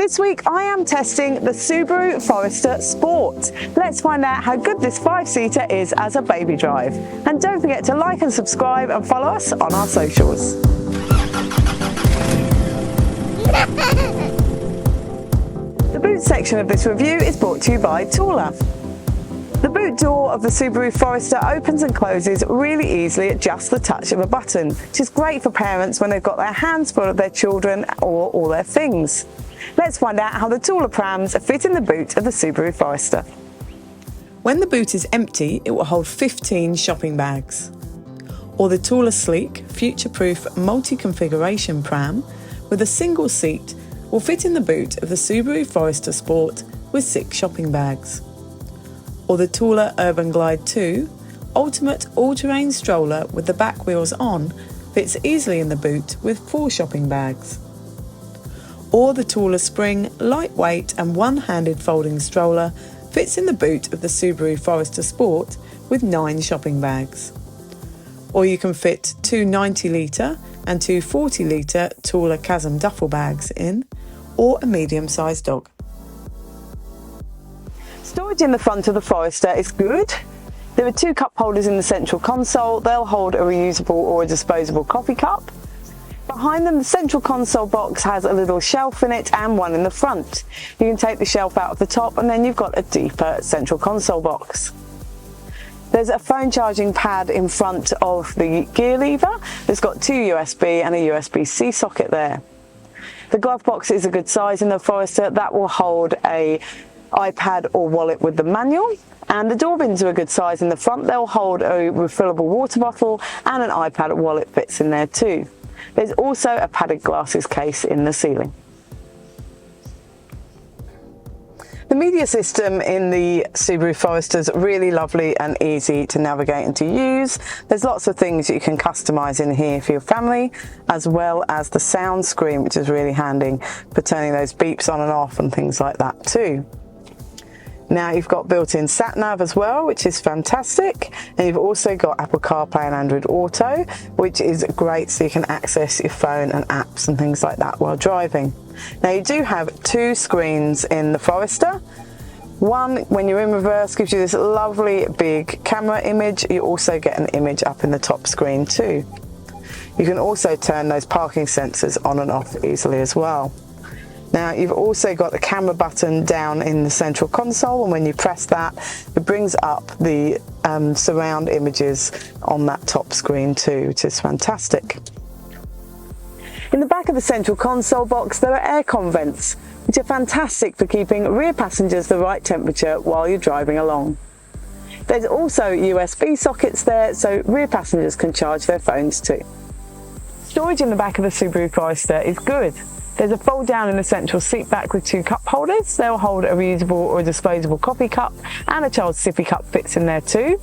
This week I am testing the Subaru Forester Sport. Let's find out how good this 5-seater is as a baby drive. And don't forget to like and subscribe and follow us on our socials. The boot section of this review is brought to you by Thule. The boot door of the Subaru Forester opens and closes really easily at just the touch of a button, which is great for parents when they've got their hands full of their children or all their things. Let's find out how the Thule prams fit in the boot of the Subaru Forester. When the boot is empty, it will hold 15 shopping bags. Or the Thule sleek, future-proof multi-configuration pram with a single seat will fit in the boot of the Subaru Forester Sport with 6 shopping bags. Or the Thule Urban Glide 2, ultimate all-terrain stroller with the back wheels on, fits easily in the boot with 4 shopping bags. Or the Thule Spring, lightweight and one-handed folding stroller fits in the boot of the Subaru Forester Sport with 9 shopping bags. Or you can fit 2 90-litre and 2 40-litre Thule Chasm duffel bags in, or a medium-sized dog. Storage in the front of the Forester is good. There are 2 cup holders in the central console. They'll hold a reusable or a disposable coffee cup. Behind them, the central console box has a little shelf in it and one in the front. You can take the shelf out of the top and then you've got a deeper central console box. There's a phone charging pad in front of the gear lever. It's got 2 USB and a USB-C socket there. The glove box is a good size in the Forester. That will hold a iPad or wallet with the manual. And the door bins are a good size in the front. They'll hold a refillable water bottle and an iPad wallet fits in there too. There's also a padded glasses case in the ceiling. The media system in the Subaru Forester is really lovely and easy to navigate and to use. There's lots of things you can customise in here for your family, as well as the sound screen, which is really handy for turning those beeps on and off and things like that too. Now you've got built-in sat-nav as well, which is fantastic, and you've also got Apple CarPlay and Android Auto, which is great so you can access your phone and apps and things like that while driving. Now you do have 2 screens in the Forester. One, when you're in reverse, gives you this lovely big camera image. You also get an image up in the top screen too. You can also turn those parking sensors on and off easily as well. Now you've also got a camera button down in the central console, and when you press that, it brings up the surround images on that top screen too, which is fantastic. In the back of the central console box there are aircon vents, which are fantastic for keeping rear passengers the right temperature while you're driving along. There's also USB sockets there, so rear passengers can charge their phones too. Storage in the back of the Subaru Forester is good. There's a fold down in the central seat back with 2 cup holders. They'll hold a reusable or a disposable coffee cup, and a child's sippy cup fits in there too.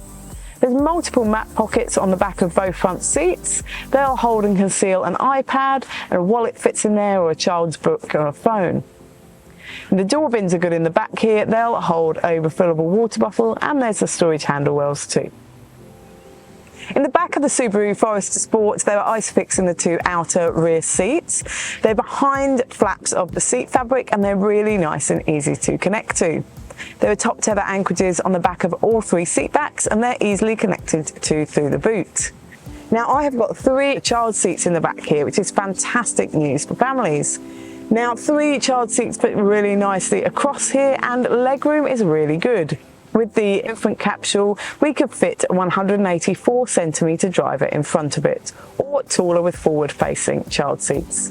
There's multiple map pockets on the back of both front seats. They'll hold and conceal an iPad, and a wallet fits in there, or a child's book or a phone. And the door bins are good in the back here. They'll hold a refillable water bottle, and there's the storage handle wells too. In the back of the Subaru Forester Sport, there are ISOFIX in the 2 outer rear seats. They're behind flaps of the seat fabric, and they're really nice and easy to connect to. There are top tether anchorages on the back of all 3 seat backs, and they're easily connected to through the boot. Now I have got 3 child seats in the back here, which is fantastic news for families. Now 3 child seats fit really nicely across here, and legroom is really good. With the infant capsule, we could fit a 184 centimetre driver in front of it, or taller with forward-facing child seats.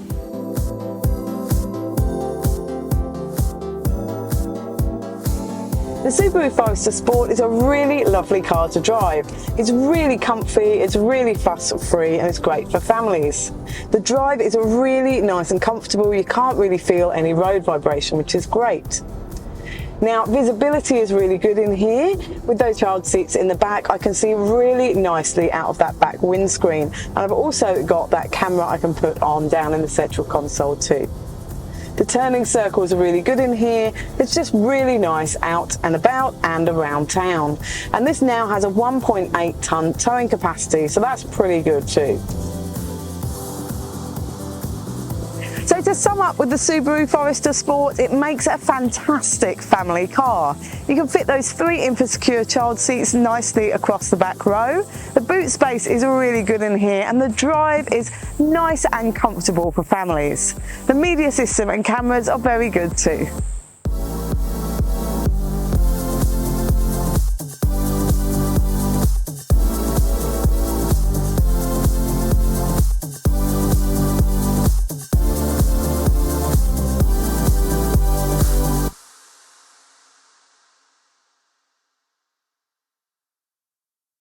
The Subaru Forester Sport is a really lovely car to drive. It's really comfy, it's really fuss-free, and it's great for families. The drive is really nice and comfortable. You can't really feel any road vibration, which is great. Now, visibility is really good in here. With those child seats in the back, I can see really nicely out of that back windscreen. And I've also got that camera I can put on down in the central console too. The turning circles are really good in here. It's just really nice out and about and around town. And this now has a 1.8 tonne towing capacity, so that's pretty good too. So to sum up with the Subaru Forester Sport, it makes it a fantastic family car. You can fit those 3 infant secure child seats nicely across the back row. The boot space is really good in here and the drive is nice and comfortable for families. The media system and cameras are very good too.